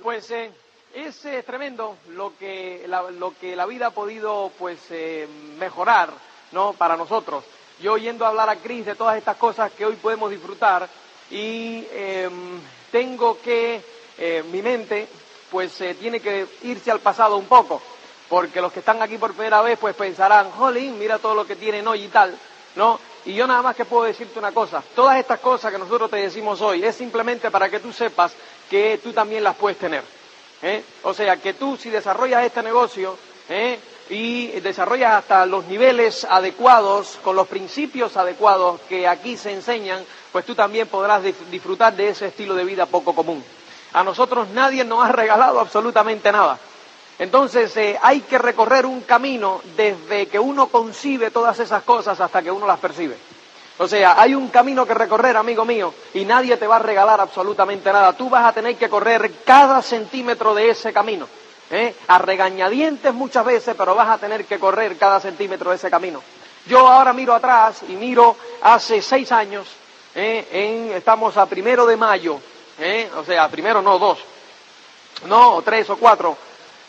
Pues es tremendo lo que la vida ha podido mejorar, ¿no?, para nosotros. Yo oyendo hablar a Chris de todas estas cosas que hoy podemos disfrutar y tengo que mi mente tiene que irse al pasado un poco, porque los que están aquí por primera vez pues pensarán, jolín, mira todo lo que tienen hoy y tal, ¿no? Y yo nada más que puedo decirte una cosa, todas estas cosas que nosotros te decimos hoy es simplemente para que tú sepas que tú también las puedes tener, ¿eh? O sea, que tú si desarrollas este negocio, y desarrollas hasta los niveles adecuados, con los principios adecuados que aquí se enseñan, pues tú también podrás disfrutar de ese estilo de vida poco común. A nosotros nadie nos ha regalado absolutamente nada. Entonces hay que recorrer un camino desde que uno concibe todas esas cosas hasta que uno las percibe. O sea, hay un camino que recorrer, amigo mío, y nadie te va a regalar absolutamente nada. Tú vas a tener que correr cada centímetro de ese camino, a regañadientes muchas veces, pero vas a tener que correr cada centímetro de ese camino. Yo ahora miro atrás y miro hace 6 años, estamos a 1 de mayo, o sea, 1 no, 2, no, o 3 o 4.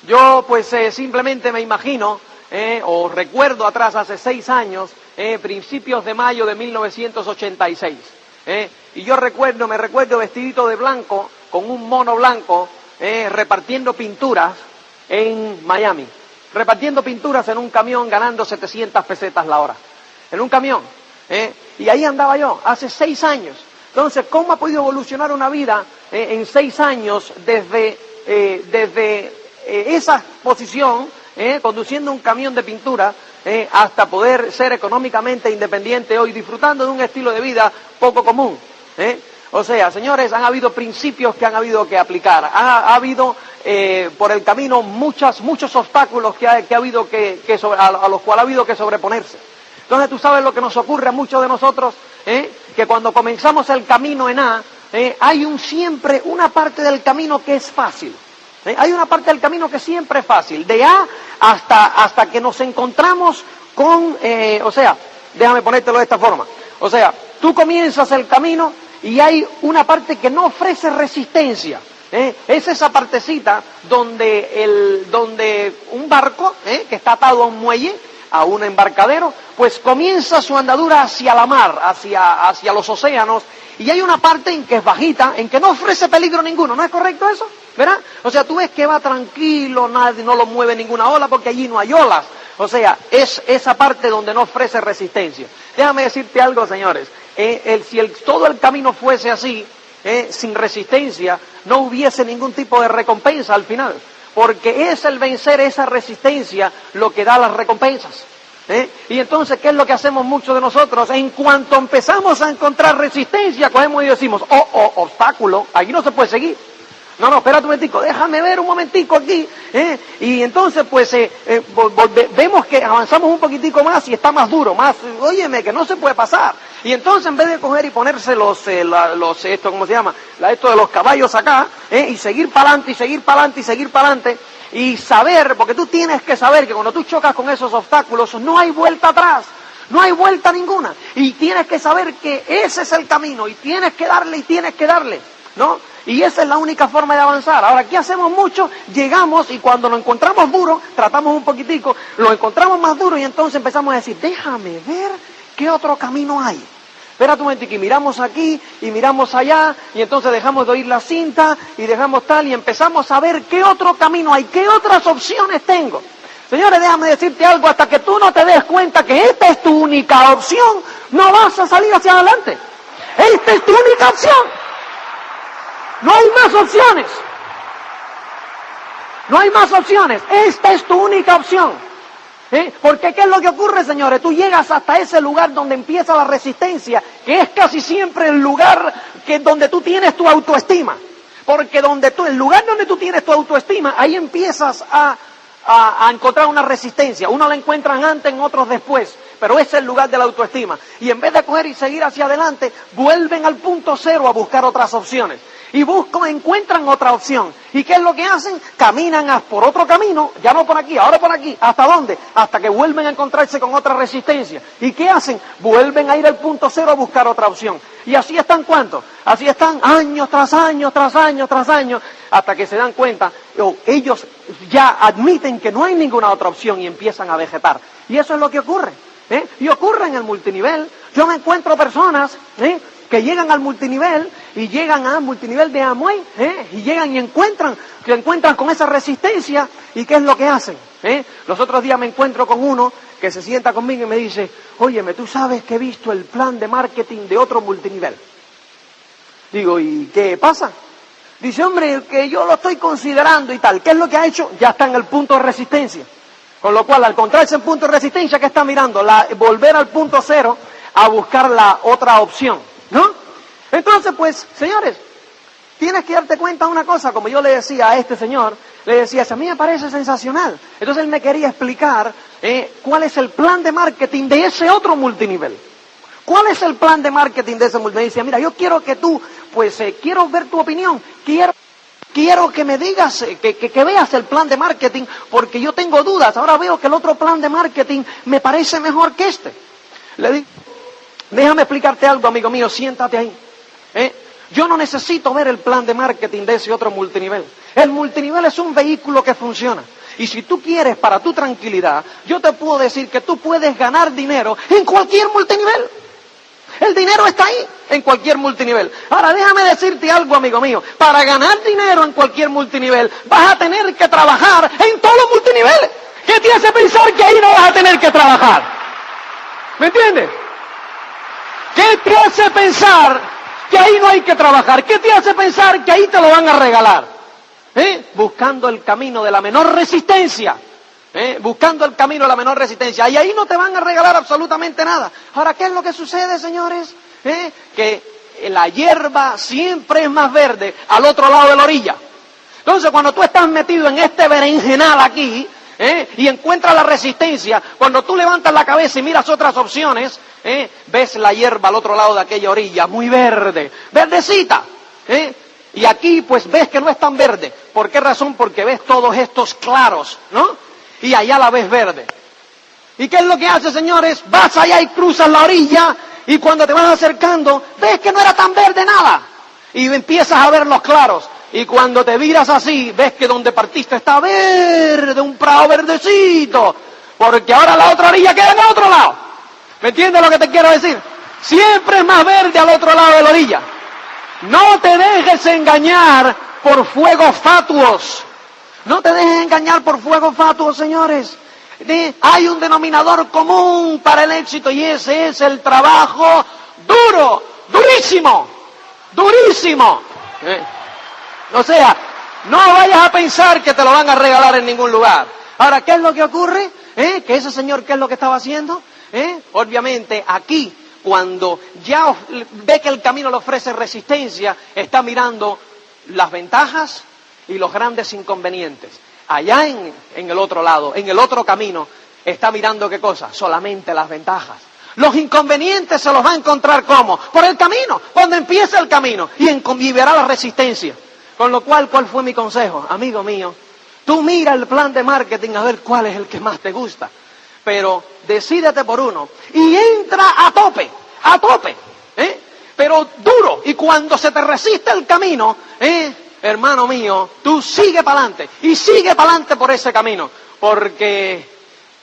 Yo simplemente me imagino, o recuerdo atrás hace 6 años, principios de mayo de 1986. Y yo me recuerdo vestidito de blanco, con un mono blanco, repartiendo pinturas en Miami. Repartiendo pinturas en un camión, ganando 700 pesetas la hora. En un camión. Y ahí andaba yo, hace 6 años. Entonces, ¿cómo ha podido evolucionar una vida en 6 años desde esa posición, conduciendo un camión de pintura, hasta poder ser económicamente independiente hoy, disfrutando de un estilo de vida poco común? O sea, señores, han habido principios que han habido que aplicar, ha habido por el camino muchos obstáculos que ha habido a los cuales ha habido que sobreponerse. Entonces, tú sabes lo que nos ocurre a muchos de nosotros, que cuando comenzamos el camino en A, hay siempre una parte del camino que es fácil. Hay una parte del camino que siempre es fácil, de A hasta que nos encontramos con, o sea, déjame ponértelo de esta forma, o sea, tú comienzas el camino y hay una parte que no ofrece resistencia, es esa partecita donde un barco, que está atado a un muelle, a un embarcadero, pues comienza su andadura hacia la mar, hacia los océanos, y hay una parte en que es bajita, en que no ofrece peligro ninguno, ¿no es correcto eso? ¿Verdad? O sea, tú ves que va tranquilo, nadie no lo mueve ninguna ola porque allí no hay olas. O sea, es esa parte donde no ofrece resistencia. Déjame decirte algo, señores. Si todo el camino fuese así, sin resistencia, no hubiese ningún tipo de recompensa al final. Porque es el vencer esa resistencia lo que da las recompensas. Y entonces, ¿qué es lo que hacemos muchos de nosotros? En cuanto empezamos a encontrar resistencia, cogemos y decimos, obstáculo, aquí no se puede seguir. No, espérate un momentico, déjame ver un momentico aquí, y entonces vemos que avanzamos un poquitico más y está más duro, óyeme, que no se puede pasar. Y entonces en vez de coger y ponerse ¿cómo se llama? Esto de los caballos acá, y seguir para adelante, y seguir para adelante, y seguir para adelante, y saber, porque tú tienes que saber que cuando tú chocas con esos obstáculos no hay vuelta atrás. No hay vuelta ninguna. Y tienes que saber que ese es el camino, y tienes que darle, ¿no? Y esa es la única forma de avanzar. Ahora, ¿qué hacemos mucho? Llegamos y cuando lo encontramos duro, tratamos un poquitico, lo encontramos más duro y entonces empezamos a decir, déjame ver qué otro camino hay. Espérate un momentico, y miramos aquí y miramos allá y entonces dejamos de oír la cinta y dejamos tal y empezamos a ver qué otro camino hay, qué otras opciones tengo. Señores, déjame decirte algo, hasta que tú no te des cuenta que esta es tu única opción, no vas a salir hacia adelante. Esta es tu única opción. No hay más opciones. No hay más opciones. Esta es tu única opción. Porque ¿qué es lo que ocurre, señores? Tú llegas hasta ese lugar donde empieza la resistencia, que es casi siempre el lugar donde tú tienes tu autoestima. Porque el lugar donde tú tienes tu autoestima, ahí empiezas a encontrar una resistencia. Unos la encuentran antes, en otros después. Pero ese es el lugar de la autoestima. Y en vez de coger y seguir hacia adelante, vuelven al punto cero a buscar otras opciones. Y encuentran otra opción. ¿Y qué es lo que hacen? Caminan por otro camino, ya no por aquí, ahora por aquí. ¿Hasta dónde? Hasta que vuelven a encontrarse con otra resistencia. ¿Y qué hacen? Vuelven a ir al punto cero a buscar otra opción. ¿Y así están cuánto? Así están años tras años, tras años, tras años, hasta que se dan cuenta, ellos ya admiten que no hay ninguna otra opción y empiezan a vegetar. Y eso es lo que ocurre. Y ocurre en el multinivel. Yo me encuentro personas que llegan al multinivel y llegan al multinivel de Amway, y llegan y se encuentran con esa resistencia. ¿Y qué es lo que hacen? Los otros días me encuentro con uno que se sienta conmigo y me dice, óyeme, tú sabes que he visto el plan de marketing de otro multinivel. Digo, ¿y qué pasa? Dice, hombre, que yo lo estoy considerando y tal. ¿Qué es lo que ha hecho? Ya está en el punto de resistencia. Con lo cual, al encontrarse en punto de resistencia, ¿qué está mirando? Volver al punto cero a buscar la otra opción, ¿no? Entonces, pues, señores, tienes que darte cuenta de una cosa, como yo le decía a este señor, le decía, a mí me parece sensacional. Entonces él me quería explicar cuál es el plan de marketing de ese otro multinivel. ¿Cuál es el plan de marketing de ese multinivel? Me decía, mira, yo quiero que tú, quiero ver tu opinión, quiero que me digas, que veas el plan de marketing, porque yo tengo dudas. Ahora veo que el otro plan de marketing me parece mejor que este. Le digo, déjame explicarte algo, amigo mío, siéntate ahí. Yo no necesito ver el plan de marketing de ese otro multinivel. El multinivel es un vehículo que funciona. Y si tú quieres para tu tranquilidad, yo te puedo decir que tú puedes ganar dinero en cualquier multinivel. El dinero está ahí, en cualquier multinivel. Ahora, déjame decirte algo, amigo mío. Para ganar dinero en cualquier multinivel, vas a tener que trabajar en todos los multiniveles. ¿Qué te hace pensar que ahí no vas a tener que trabajar? ¿Me entiendes? ¿Qué te hace pensar que ahí no hay que trabajar? ¿Qué te hace pensar que ahí te lo van a regalar? Buscando el camino de la menor resistencia. Buscando el camino de la menor resistencia. Y ahí no te van a regalar absolutamente nada. Ahora, ¿qué es lo que sucede, señores? Que la hierba siempre es más verde al otro lado de la orilla. Entonces, cuando tú estás metido en este berenjenal aquí, y encuentras la resistencia, cuando tú levantas la cabeza y miras otras opciones, ves la hierba al otro lado de aquella orilla, muy verde, verdecita. Y aquí, pues, ves que no es tan verde. ¿Por qué razón? Porque ves todos estos claros, ¿no? Y allá la ves verde. ¿Y qué es lo que hace, señores? Vas allá y cruzas la orilla, y cuando te vas acercando, ves que no era tan verde nada. Y empiezas a ver los claros. Y cuando te miras así, ves que donde partiste está verde, un prado verdecito. Porque ahora la otra orilla queda en el otro lado. ¿Me entiendes lo que te quiero decir? Siempre es más verde al otro lado de la orilla. No te dejes engañar por fuegos fatuos. No te dejes engañar por fuegos fatuos, señores. Hay un denominador común para el éxito y ese es el trabajo duro, durísimo, durísimo. O sea, no vayas a pensar que te lo van a regalar en ningún lugar. Ahora, ¿qué es lo que ocurre? Que ese señor, ¿qué es lo que estaba haciendo? Obviamente, aquí, cuando ya ve que el camino le ofrece resistencia, está mirando las ventajas y los grandes inconvenientes. Allá en el otro lado, en el otro camino, está mirando ¿qué cosa? Solamente las ventajas. Los inconvenientes se los va a encontrar ¿cómo? Por el camino, cuando empieza el camino, y verá la resistencia. Con lo cual, ¿cuál fue mi consejo? Amigo mío, tú mira el plan de marketing a ver cuál es el que más te gusta. Pero decídete por uno y entra a tope, pero duro. Y cuando se te resiste el camino, hermano mío, tú sigue para adelante y sigue para adelante por ese camino. Porque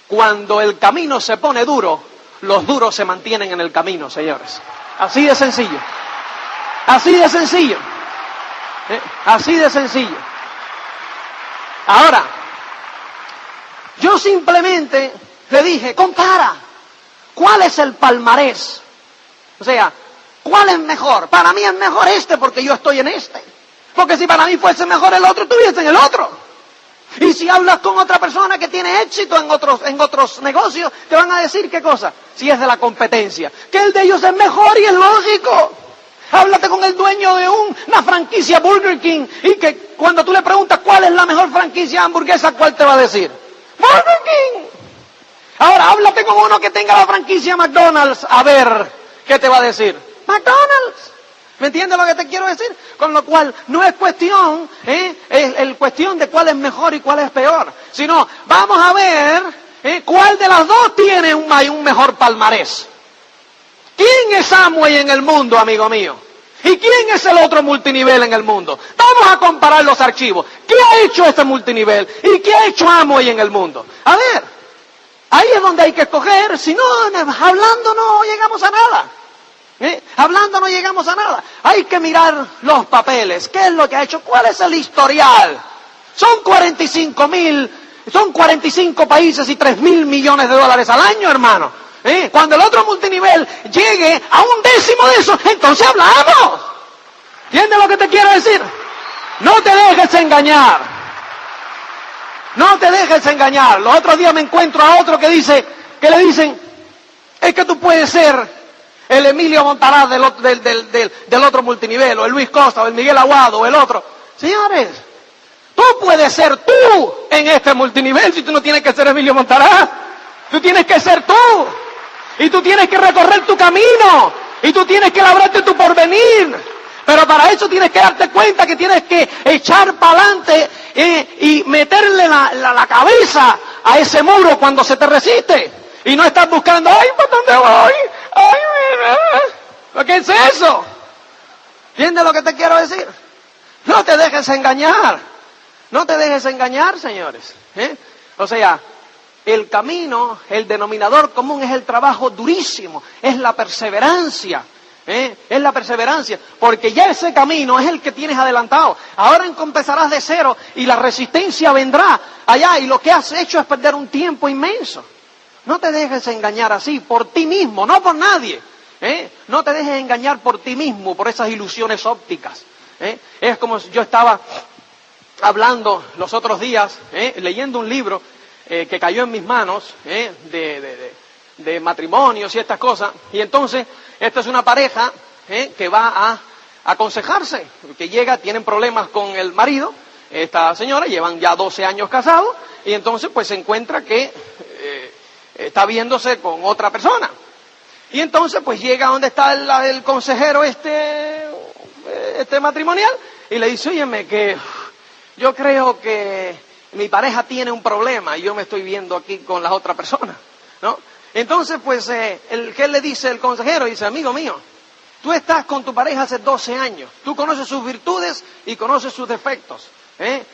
cuando el camino se pone duro, los duros se mantienen en el camino, señores. Así de sencillo. Así de sencillo. Así de sencillo. Ahora, yo simplemente le dije, compara, ¿cuál es el palmarés? O sea, ¿cuál es mejor? Para mí es mejor este porque yo estoy en este. Porque si para mí fuese mejor el otro, estuviese en el otro. Y si hablas con otra persona que tiene éxito en otros negocios, te van a decir ¿qué cosa? Si es de la competencia, que el de ellos es mejor y es lógico. Háblate con el dueño de una franquicia Burger King y que cuando tú le preguntas cuál es la mejor franquicia hamburguesa, ¿cuál te va a decir? Burger King. Ahora háblate con uno que tenga la franquicia McDonald's, a ver qué te va a decir. McDonald's. ¿Me entiendes lo que te quiero decir? Con lo cual, no es cuestión, es cuestión de cuál es mejor y cuál es peor, sino vamos a ver cuál de las dos tiene un mejor palmarés. ¿Quién es Amway en el mundo, amigo mío? ¿Y quién es el otro multinivel en el mundo? Vamos a comparar los archivos. ¿Qué ha hecho este multinivel? ¿Y qué ha hecho Amway en el mundo? A ver, ahí es donde hay que escoger, si no, hablando no llegamos a nada. Hablando no llegamos a nada. Hay que mirar los papeles. ¿Qué es lo que ha hecho? ¿Cuál es el historial? Son 45 países y 3.000 millones de dólares al año, hermano. Cuando el otro multinivel llegue a 1/10 de eso, entonces hablamos. ¿Entiendes lo que te quiero decir? No te dejes engañar. No te dejes engañar. Los otros días me encuentro a otro que le dicen, es que tú puedes ser el Emilio Montaraz del otro multinivel, o el Luis Costa, o el Miguel Aguado, o el otro. Señores, tú puedes ser tú en este multinivel si tú no tienes que ser Emilio Montaraz. Tú tienes que ser tú. Y tú tienes que recorrer tu camino. Y tú tienes que labrarte tu porvenir. Pero para eso tienes que darte cuenta que tienes que echar para adelante y meterle la cabeza a ese muro cuando se te resiste. Y no estás buscando, ay, ¿por dónde voy? Ay, mira. ¿Qué es eso? ¿Entiendes lo que te quiero decir? No te dejes engañar. No te dejes engañar, señores. O sea, el camino, el denominador común es el trabajo durísimo, es la perseverancia. Es la perseverancia, porque ya ese camino es el que tienes adelantado. Ahora empezarás de cero y la resistencia vendrá allá y lo que has hecho es perder un tiempo inmenso. No te dejes engañar así, por ti mismo, no por nadie. No te dejes engañar por ti mismo, por esas ilusiones ópticas. Es como yo estaba hablando los otros días, leyendo un libro que cayó en mis manos, de matrimonios y estas cosas, y entonces, esta es una pareja que va a aconsejarse, que llega, tienen problemas con el marido, esta señora, llevan ya 12 años casados, y entonces pues se encuentra que está viéndose con otra persona. Y entonces pues llega donde está el consejero este matrimonial, y le dice, óyeme, que yo creo que mi pareja tiene un problema, y yo me estoy viendo aquí con la otra persona, ¿no? Entonces, pues, ¿qué le dice el consejero? Dice, amigo mío, tú estás con tu pareja hace 12 años, tú conoces sus virtudes y conoces sus defectos,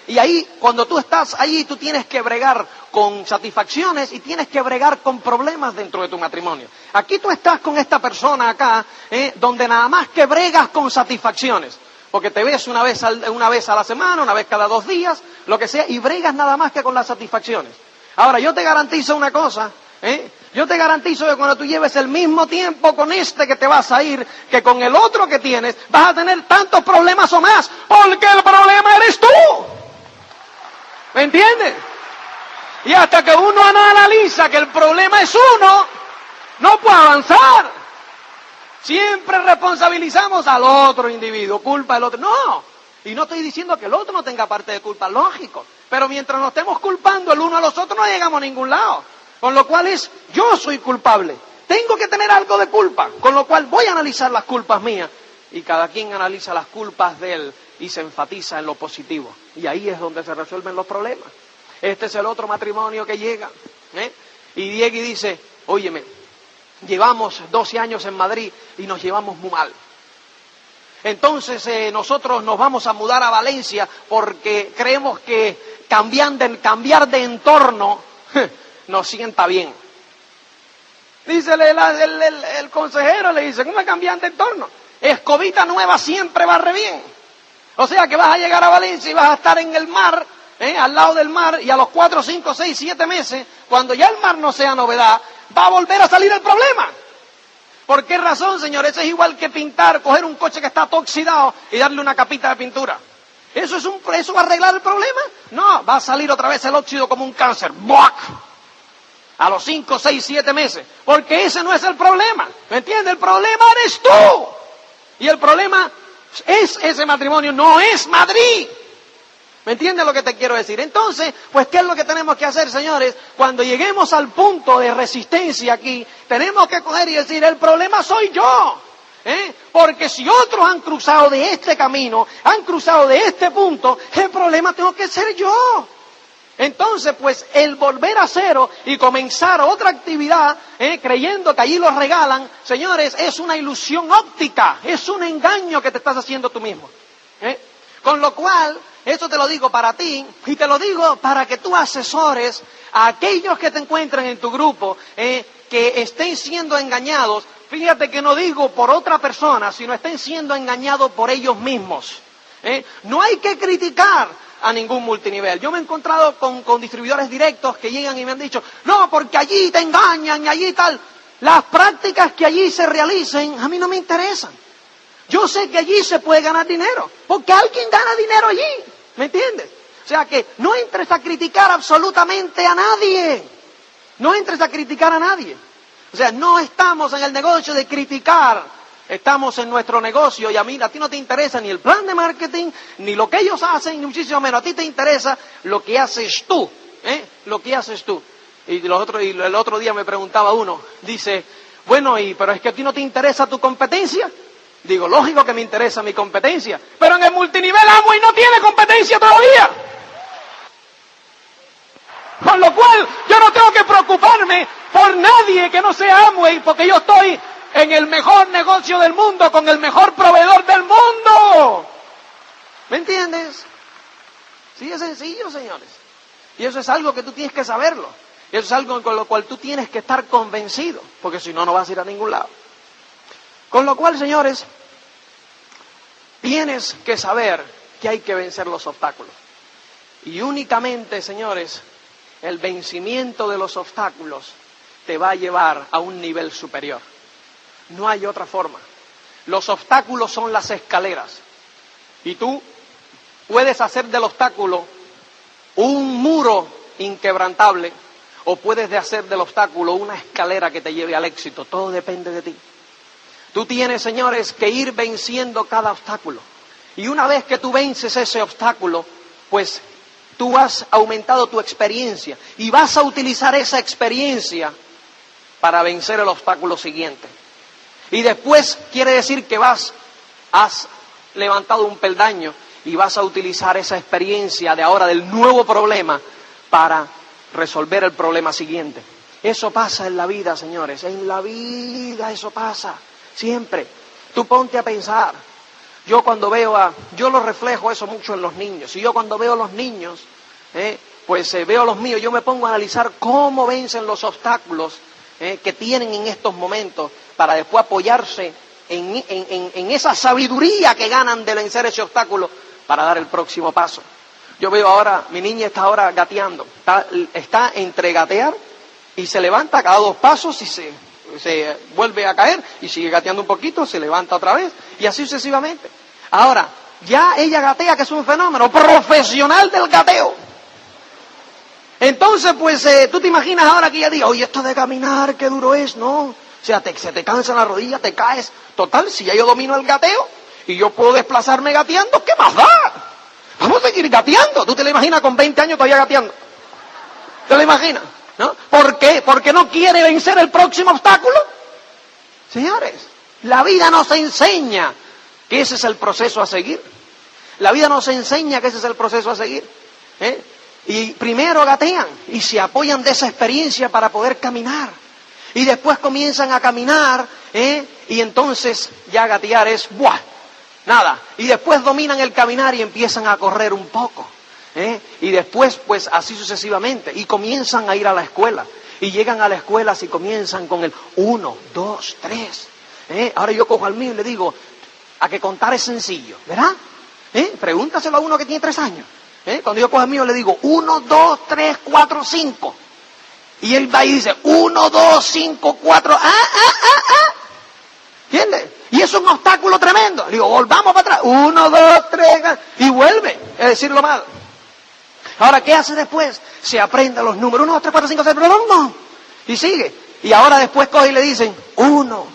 y ahí, cuando tú estás ahí, tú tienes que bregar con satisfacciones y tienes que bregar con problemas dentro de tu matrimonio. Aquí tú estás con esta persona acá, donde nada más que bregas con satisfacciones, porque te ves una vez a la semana, una vez cada 2 días, lo que sea, y bregas nada más que con las satisfacciones. Ahora, yo te garantizo una cosa, yo te garantizo que cuando tú lleves el mismo tiempo con este que te vas a ir, que con el otro que tienes, vas a tener tantos problemas o más, porque el problema eres tú. ¿Me entiendes? Y hasta que uno no analiza que el problema es uno, no puede avanzar. Siempre responsabilizamos al otro individuo, culpa del otro. No, y no estoy diciendo que el otro no tenga parte de culpa, lógico. Pero mientras nos estemos culpando el uno a los otros, no llegamos a ningún lado. Con lo cual yo soy culpable. Tengo que tener algo de culpa. Con lo cual voy a analizar las culpas mías. Y cada quien analiza las culpas de él y se enfatiza en lo positivo. Y ahí es donde se resuelven los problemas. Este es el otro matrimonio que llega. Y Diego dice, óyeme, llevamos 12 años en Madrid y nos llevamos muy mal. Entonces nosotros nos vamos a mudar a Valencia porque creemos que cambiar de entorno nos sienta bien. Dice el consejero, le dice, ¿cómo cambian de entorno? Escobita nueva siempre barre bien. O sea que vas a llegar a Valencia y vas a estar en el mar, al lado del mar, y a los 4, 5, 6, 7 meses, cuando ya el mar no sea novedad, va a volver a salir el problema. ¿Por qué razón, señores? Es igual que coger un coche que está todo oxidado y darle una capita de pintura. ¿Eso va a arreglar el problema? No, va a salir otra vez el óxido como un cáncer. ¡Buac! A los 5, 6, 7 meses. Porque ese no es el problema. ¿Me entiendes? El problema eres tú. Y el problema es ese matrimonio, no es Madrid. ¿Me entiendes lo que te quiero decir? Entonces, pues, ¿qué es lo que tenemos que hacer, señores? Cuando lleguemos al punto de resistencia aquí, tenemos que coger y decir, el problema soy yo. Porque si otros han cruzado de este camino, han cruzado de este punto, el problema tengo que ser yo. Entonces, pues, el volver a cero y comenzar otra actividad, creyendo que allí lo regalan, señores, es una ilusión óptica, es un engaño que te estás haciendo tú mismo. Con lo cual, eso te lo digo para ti, y te lo digo para que tú asesores a aquellos que te encuentran en tu grupo, que estén siendo engañados. Fíjate que no digo por otra persona, sino estén siendo engañados por ellos mismos. No hay que criticar a ningún multinivel. Yo me he encontrado con distribuidores directos que llegan y me han dicho, no, porque allí te engañan y allí tal. Las prácticas que allí se realicen a mí no me interesan. Yo sé que allí se puede ganar dinero, porque alguien gana dinero allí, ¿me entiendes? O sea que no entres a criticar absolutamente a nadie. No entres a criticar a nadie. O sea, no estamos en el negocio de criticar, estamos en nuestro negocio y a ti no te interesa ni el plan de marketing, ni lo que ellos hacen, ni muchísimo menos. A ti te interesa lo que haces tú, lo que haces tú. Y el otro día me preguntaba uno, dice, bueno, pero es que a ti no te interesa tu competencia. Digo, lógico que me interesa mi competencia, pero en el multinivel Amway no tiene competencia todavía. Con lo cual, yo no tengo que preocuparme por nadie que no sea Amway, porque yo estoy en el mejor negocio del mundo, con el mejor proveedor del mundo. ¿Me entiendes? Sí, es sencillo, señores. Y eso es algo que tú tienes que saberlo. Y eso es algo con lo cual tú tienes que estar convencido, porque si no, no vas a ir a ningún lado. Con lo cual, señores, tienes que saber que hay que vencer los obstáculos. Y únicamente, señores, el vencimiento de los obstáculos te va a llevar a un nivel superior. No hay otra forma. Los obstáculos son las escaleras. Y tú puedes hacer del obstáculo un muro inquebrantable o puedes hacer del obstáculo una escalera que te lleve al éxito. Todo depende de ti. Tú tienes, señores, que ir venciendo cada obstáculo. Y una vez que tú vences ese obstáculo, pues tú has aumentado tu experiencia y vas a utilizar esa experiencia para vencer el obstáculo siguiente. Y después quiere decir que has levantado un peldaño y vas a utilizar esa experiencia de ahora del nuevo problema para resolver el problema siguiente. Eso pasa en la vida, señores, en la vida eso pasa, siempre. Tú ponte a pensar. Yo lo reflejo eso mucho en los niños. Y yo cuando veo a los niños, veo a los míos, yo me pongo a analizar cómo vencen los obstáculos que tienen en estos momentos para después apoyarse en esa sabiduría que ganan de vencer ese obstáculo para dar el próximo paso. Yo veo ahora, mi niña está ahora gateando, está entre gatear y se levanta cada 2 pasos y se vuelve a caer y sigue gateando un poquito, se levanta otra vez y así sucesivamente. Ahora, ya ella gatea, que es un fenómeno profesional del gateo. Entonces, pues, tú te imaginas ahora que ella diga, oye, esto de caminar, qué duro es, ¿no? O sea, se te cansa la rodilla, te caes. Total, si ya yo domino el gateo y yo puedo desplazarme gateando, ¿qué más da? Vamos a seguir gateando. ¿Tú te la imaginas con 20 años todavía gateando? ¿Te la imaginas? ¿No? ¿Por qué? ¿Porque no quiere vencer el próximo obstáculo? Señores, la vida nos enseña que ese es el proceso a seguir. La vida nos enseña que ese es el proceso a seguir. Y primero gatean y se apoyan de esa experiencia para poder caminar. Y después comienzan a caminar, y entonces ya gatear es ¡buah! Nada. Y después dominan el caminar y empiezan a correr un poco. Y después, pues así sucesivamente. Y comienzan a ir a la escuela. Y llegan a la escuela y comienzan con el 1, 2, 3. Ahora yo cojo al mío y le digo, a que contar es sencillo, ¿verdad? Pregúntaselo a uno que tiene 3 años. Cuando yo cojo al mío le digo 1, 2, 3, 4, 5. Y él va y dice 1, 2, 5, 4, ¿entiendes? Y eso es un obstáculo tremendo. Le digo, volvamos para atrás. 1, 2, 3, y vuelve a decirlo mal. Ahora, ¿qué hace después? Se aprende los números. 1, 2, 3, 4, 5, 6, no. Y sigue. Y ahora después coge y le dicen 1,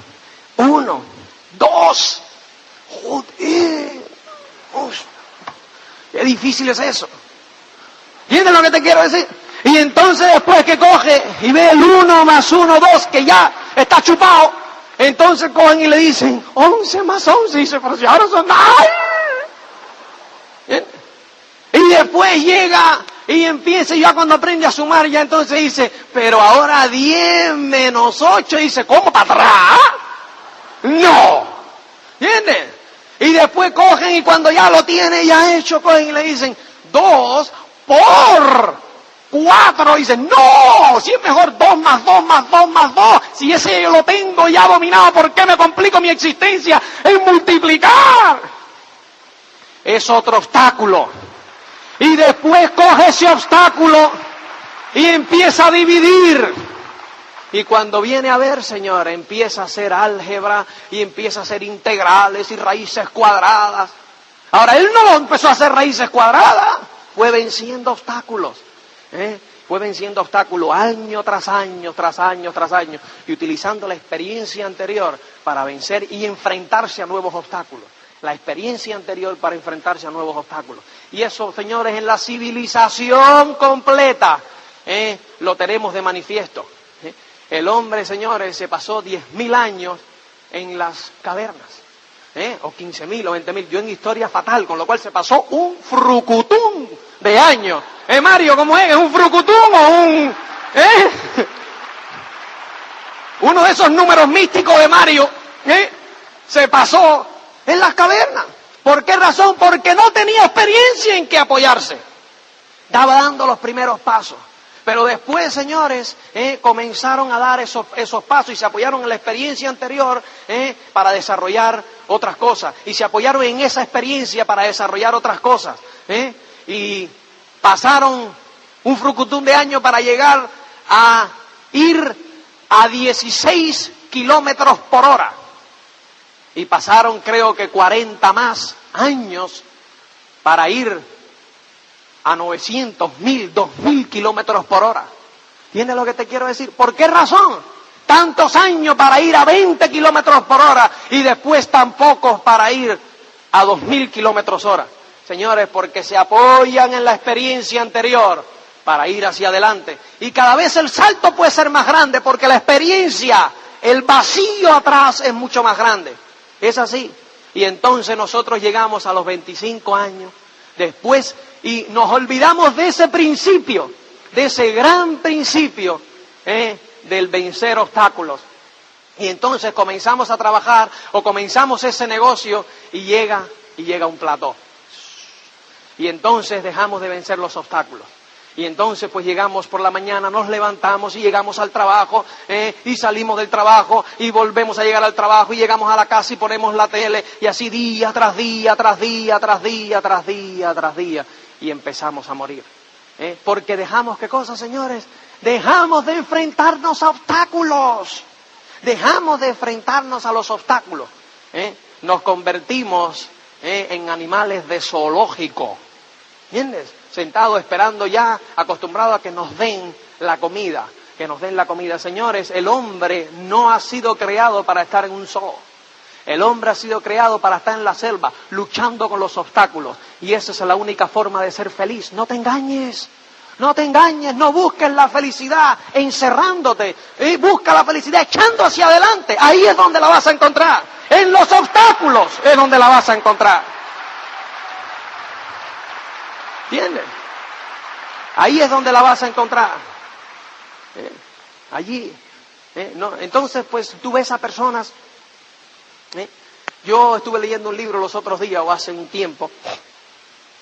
2. Joder. Qué difícil es eso. ¿Entiendes lo que te quiero decir? Y entonces después que coge y ve el 1 más 1, 2, que ya está chupado, Entonces cogen y le dicen, 11 más 11. Y dice, pero si ahora son 9. Y después llega y empieza, y ya cuando aprende a sumar, ya entonces dice, pero ahora 10 menos 8. Y dice, ¿cómo para atrás? No. ¿Entiendes? Y después cogen y cuando ya lo tiene ya hecho, cogen y le dicen, 2 por 4. Y dicen, no, si es mejor 2 más 2 más 2 más 2. Si ese yo lo tengo ya dominado, ¿por qué me complico mi existencia en multiplicar? Es otro obstáculo. Y después coge ese obstáculo y empieza a dividir. Y cuando viene a ver, señor, empieza a hacer álgebra y empieza a hacer integrales y raíces cuadradas. Ahora, él no empezó a hacer raíces cuadradas, fue venciendo obstáculos. Fue venciendo obstáculos año tras año, tras año, tras año, y utilizando la experiencia anterior para vencer y enfrentarse a nuevos obstáculos. La experiencia anterior para enfrentarse a nuevos obstáculos. Y eso, señores, en la civilización completa, lo tenemos de manifiesto. El hombre, señores, se pasó 10.000 años en las cavernas, o 15.000 o 20.000. Yo en historia fatal, con lo cual se pasó un frucutún de años. Mario, ¿cómo es? ¿Es un frucutún o un...? Uno de esos números místicos de Mario, se pasó en las cavernas. ¿Por qué razón? Porque no tenía experiencia en qué apoyarse. Estaba dando los primeros pasos. Pero después, señores, comenzaron a dar esos pasos y se apoyaron en la experiencia anterior para desarrollar otras cosas. Y se apoyaron en esa experiencia para desarrollar otras cosas. Y pasaron un frucutún de años para llegar a ir a 16 kilómetros por hora. Y pasaron, creo que 40 más años para ir a 900, 1000, 2000 kilómetros por hora. ¿Entiendes lo que te quiero decir? ¿Por qué razón? Tantos años para ir a 20 kilómetros por hora y después tan pocos para ir a 2000 kilómetros hora. Señores, porque se apoyan en la experiencia anterior para ir hacia adelante. Y cada vez el salto puede ser más grande porque la experiencia, el vacío atrás es mucho más grande. Es así. Y entonces nosotros llegamos a los 25 años después y nos olvidamos de ese principio, de ese gran principio del vencer obstáculos. Y entonces comenzamos a trabajar o comenzamos ese negocio y llega un plató. Y entonces dejamos de vencer los obstáculos. Y entonces pues llegamos por la mañana, nos levantamos y llegamos al trabajo, y salimos del trabajo y volvemos a llegar al trabajo y llegamos a la casa y ponemos la tele y así día tras día, tras día, tras día, tras día, tras día. Y empezamos a morir. Porque dejamos, ¿qué cosa, señores? Dejamos de enfrentarnos a obstáculos. Dejamos de enfrentarnos a los obstáculos. Nos convertimos en animales de zoológico. ¿Entiendes? Sentados esperando ya, acostumbrados a que nos den la comida. Que nos den la comida. Señores, el hombre no ha sido creado para estar en un zoo. El hombre ha sido creado para estar en la selva, luchando con los obstáculos. Y esa es la única forma de ser feliz. No te engañes. No te engañes, no busques la felicidad encerrándote. Busca la felicidad echando hacia adelante. Ahí es donde la vas a encontrar. En los obstáculos es donde la vas a encontrar. ¿Entiendes? Ahí es donde la vas a encontrar. Allí. No. Entonces, pues, tú ves a personas. Yo estuve leyendo un libro los otros días o hace un tiempo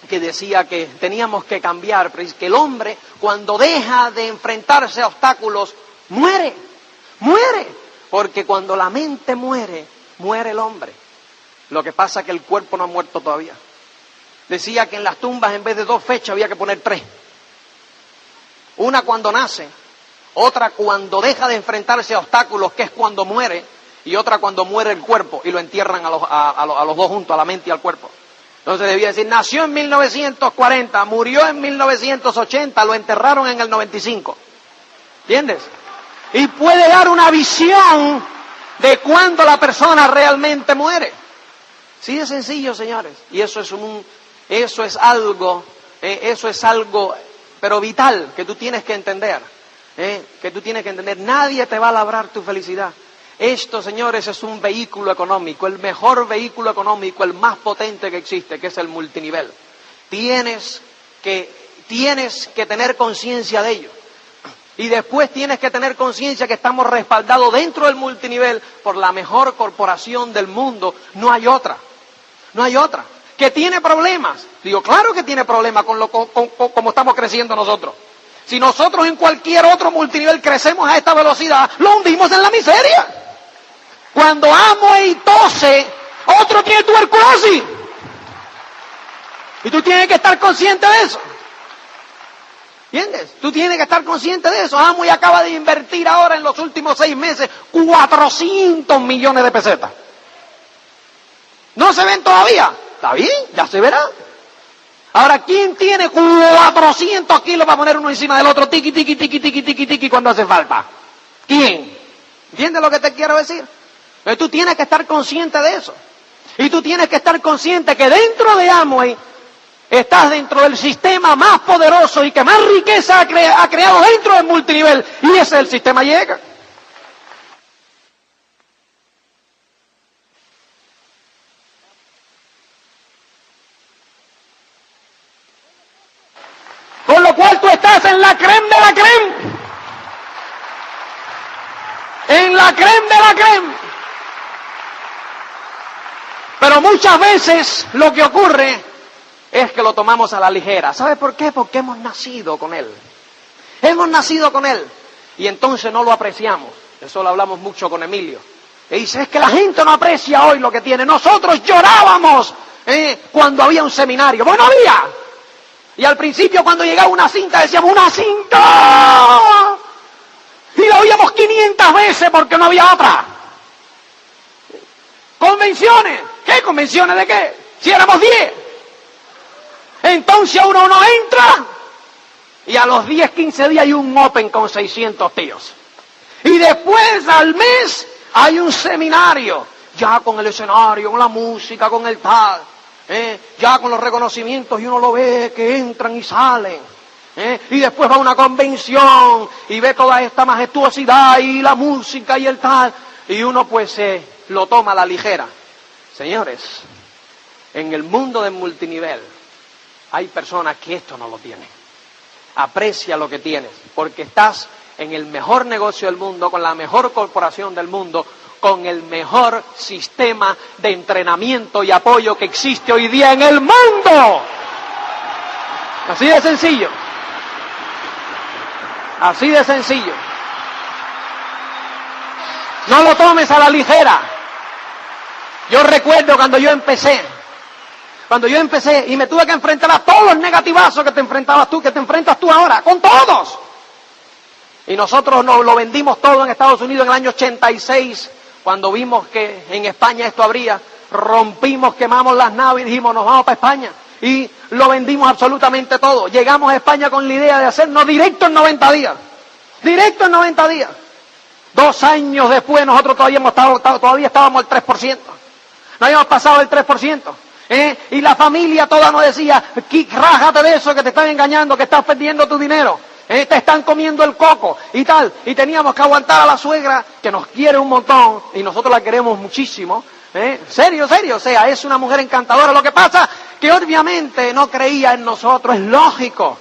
que decía que teníamos que cambiar, que el hombre cuando deja de enfrentarse a obstáculos muere, porque cuando la mente muere, muere el hombre. Lo que pasa es que el cuerpo no ha muerto todavía. Decía que en las tumbas en vez de 2 fechas había que poner 3. Una cuando nace, otra cuando deja de enfrentarse a obstáculos, que es cuando muere, y otra cuando muere el cuerpo y lo entierran a los dos juntos, a la mente y al cuerpo. Entonces debía decir, nació en 1940, murió en 1980, lo enterraron en el 95. ¿Entiendes? Y puede dar una visión de cuándo la persona realmente muere. Sí, de sencillo, señores. Y eso es algo, pero vital, que tú tienes que entender. Que tú tienes que entender. Nadie te va a labrar tu felicidad. Esto, señores, es un vehículo económico, el mejor vehículo económico, el más potente que existe, que es el multinivel. Tienes que tener conciencia de ello. Y después tienes que tener conciencia que estamos respaldados dentro del multinivel por la mejor corporación del mundo. No hay otra. No hay otra. ¿Que tiene problemas? Digo, claro que tiene problemas con como estamos creciendo nosotros. Si nosotros en cualquier otro multinivel crecemos a esta velocidad, lo hundimos en la miseria. Cuando Amway tose, otro tiene tuberculosis. Y tú tienes que estar consciente de eso. ¿Entiendes? Tú tienes que estar consciente de eso. Amway acaba de invertir ahora en los últimos 6 meses 400 millones de pesetas. ¿No se ven todavía? Está bien, ya se verá. Ahora, ¿quién tiene 400 kilos para poner uno encima del otro? Tiqui, tiqui, tiqui, tiqui, tiqui, tiqui, cuando hace falta. ¿Quién? ¿Entiendes lo que te quiero decir? Pero tú tienes que estar consciente de eso. Y tú tienes que estar consciente que dentro de Amway estás dentro del sistema más poderoso y que más riqueza ha creado dentro del multinivel. Y ese es el sistema Llega. Con lo cual tú estás en la creme de la creme. En la creme de la creme. Pero muchas veces lo que ocurre es que lo tomamos a la ligera. ¿Sabes por qué? Porque hemos nacido con Él. Hemos nacido con Él. Y entonces no lo apreciamos. Eso lo hablamos mucho con Emilio. Y dice, es que la gente no aprecia hoy lo que tiene. Nosotros llorábamos cuando había un seminario. Bueno, había. Y al principio cuando llegaba una cinta decíamos, ¡una cinta! Y la oíamos 500 veces porque no había otra. Convenciones. ¿Qué convenciones de qué? Si éramos 10. Entonces uno no entra y a los 10, 15 días hay un Open con 600 tíos. Y después al mes hay un seminario, ya con el escenario, con la música, con el tal, ya con los reconocimientos y uno lo ve que entran y salen. Y después va a una convención y ve toda esta majestuosidad y la música y el tal. Y uno pues lo toma a la ligera. Señores, en el mundo del multinivel hay personas que esto no lo tienen. Aprecia lo que tienes, porque estás en el mejor negocio del mundo, con la mejor corporación del mundo, con el mejor sistema de entrenamiento y apoyo que existe hoy día en el mundo. Así de sencillo. Así de sencillo. No lo tomes a la ligera. Yo recuerdo cuando yo empecé y me tuve que enfrentar a todos los negativazos que te enfrentabas tú, que te enfrentas tú ahora, con todos. Y nosotros nos lo vendimos todo en Estados Unidos en el año 86, cuando vimos que en España esto habría, rompimos, quemamos las naves y dijimos, nos vamos para España. Y lo vendimos absolutamente todo. Llegamos a España con la idea de hacernos directo en 90 días. Directo en 90 días. 2 años después nosotros todavía estábamos al 3%. No habíamos pasado el 3%. Y la familia toda nos decía, rájate de eso, que te están engañando, que estás perdiendo tu dinero. Te están comiendo el coco y tal. Y teníamos que aguantar a la suegra, que nos quiere un montón, y nosotros la queremos muchísimo. Serio, o sea, es una mujer encantadora. Lo que pasa que obviamente no creía en nosotros, es lógico.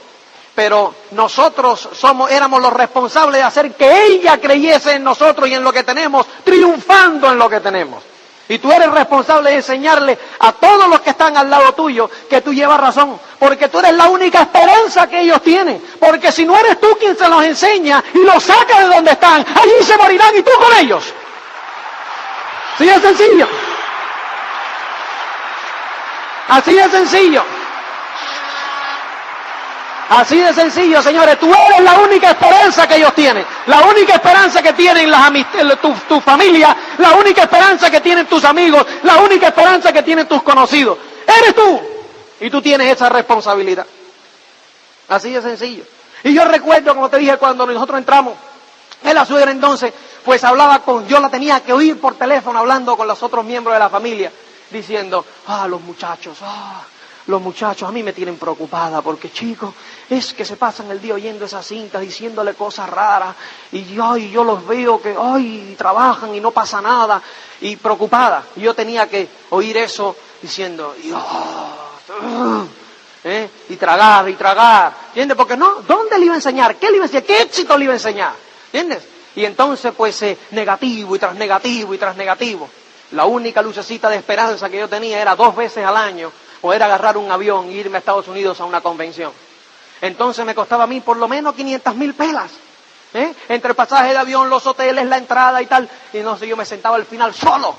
Pero nosotros éramos los responsables de hacer que ella creyese en nosotros y en lo que tenemos, triunfando en lo que tenemos. Y tú eres responsable de enseñarle a todos los que están al lado tuyo que tú llevas razón, porque tú eres la única esperanza que ellos tienen. Porque si no eres tú quien se los enseña y los saca de donde están, allí se morirán y tú con ellos. Así de sencillo. Así de sencillo. Así de sencillo, señores. Tú eres la única esperanza que ellos tienen. La única esperanza que tienen tu familia. La única esperanza que tienen tus amigos. La única esperanza que tienen tus conocidos. Eres tú. Y tú tienes esa responsabilidad. Así de sencillo. Y yo recuerdo, como te dije, cuando nosotros entramos, la suegra entonces, pues yo la tenía que oír por teléfono hablando con los otros miembros de la familia, diciendo, los muchachos, los muchachos a mí me tienen preocupada porque, chicos, es que se pasan el día oyendo esas cintas, diciéndole cosas raras, y yo los veo que, trabajan y no pasa nada, y preocupada. Y yo tenía que oír eso diciendo, y tragar, ¿entiendes? Porque no, ¿dónde le iba a enseñar? ¿Qué le iba a enseñar? ¿Qué éxito le iba a enseñar? ¿Entiendes? Y entonces, pues, negativo y tras negativo y tras negativo. La única lucecita de esperanza que yo tenía era 2 veces al año poder agarrar un avión e irme a Estados Unidos a una convención. Entonces me costaba a mí por lo menos 500,000 pelas. Entre el pasaje de avión, los hoteles, la entrada y tal. Y no sé, yo me sentaba al final solo.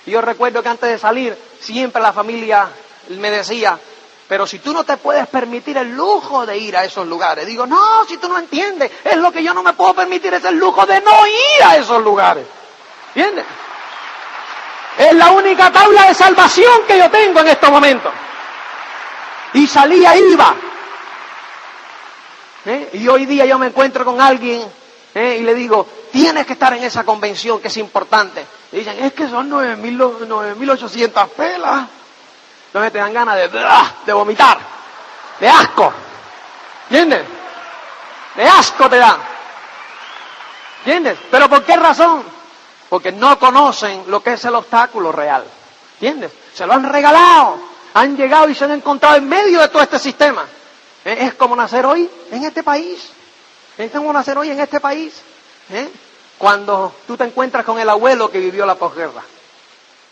Y yo recuerdo que antes de salir, siempre la familia me decía, pero si tú no te puedes permitir el lujo de ir a esos lugares. Digo, no, si tú no entiendes, es lo que yo no me puedo permitir, es el lujo de no ir a esos lugares. ¿Entiendes? Es la única tabla de salvación que yo tengo en estos momentos. Y salía, iba. Y hoy día yo me encuentro con alguien y le digo, tienes que estar en esa convención que es importante. Y dicen, es que son 9,800 pelas. Entonces te dan ganas de vomitar, de asco. ¿Entiendes? De asco te dan. ¿Entiendes? ¿Pero por qué razón? Porque no conocen lo que es el obstáculo real. ¿Entiendes? Se lo han regalado. Han llegado y se han encontrado en medio de todo este sistema. Es como nacer hoy en este país. Es como nacer hoy en este país. Cuando tú te encuentras con el abuelo que vivió la posguerra.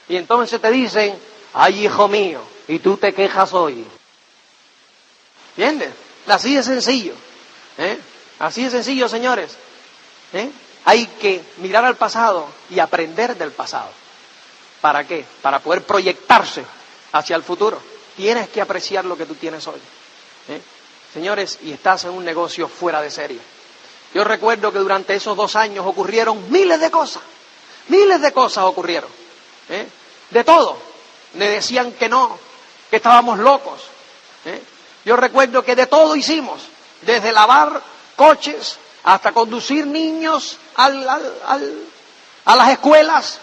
Y entonces te dicen, ay, hijo mío, y tú te quejas hoy. ¿Entiendes? Así de sencillo. Así de sencillo, señores. Hay que mirar al pasado y aprender del pasado. ¿Para qué? Para poder proyectarse hacia el futuro. Tienes que apreciar lo que tú tienes hoy. Señores, y estás en un negocio fuera de serie. Yo recuerdo que durante esos 2 años ocurrieron miles de cosas ocurrieron. De todo. Me decían que no, que estábamos locos. Yo recuerdo que de todo hicimos, desde lavar coches hasta conducir niños a las escuelas,